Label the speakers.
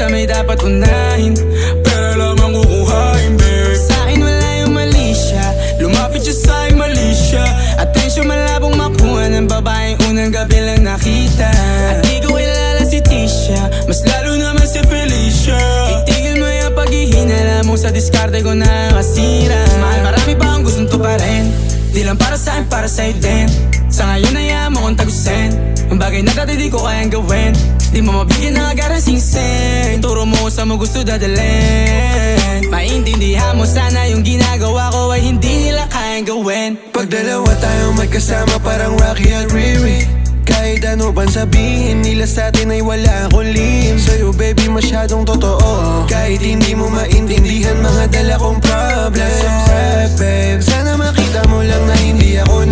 Speaker 1: sa may dapat unahin, pera lang ang kukuhain, babe. Sa'kin wala yung mali siya, lumapit siya sa'kin mali siya. Atensyon malabong makuha ng babaeng unang gabi lang nakita. At di ko kilala si Tisha, mas lalo naman si Felicia. Itigil mo yung paghihinala mo sa diskarte ko na kasira. Mahal, marami pa ang gustong tuparin, di lang para sa'kin, para sa'yo din. Sa ngayon ayaw mo kong tagusin yung bagay na dati di ko kayang gawin. Di mo mabigyan ng agarang singsing, turo mo sa mo gusto dadalhin. Maintindihan mo sana yung ginagawa ko ay hindi nila kayang gawin.
Speaker 2: Pag dalawa tayong magkasama parang Rocky at Riri, kahit ano bang sabihin nila sa'tin ay wala akong lihim. Sa'yo baby masyadong totoo, kahit hindi mo maintindihan mga dala kong problems. Babe, sana makita mo lang na hindi ako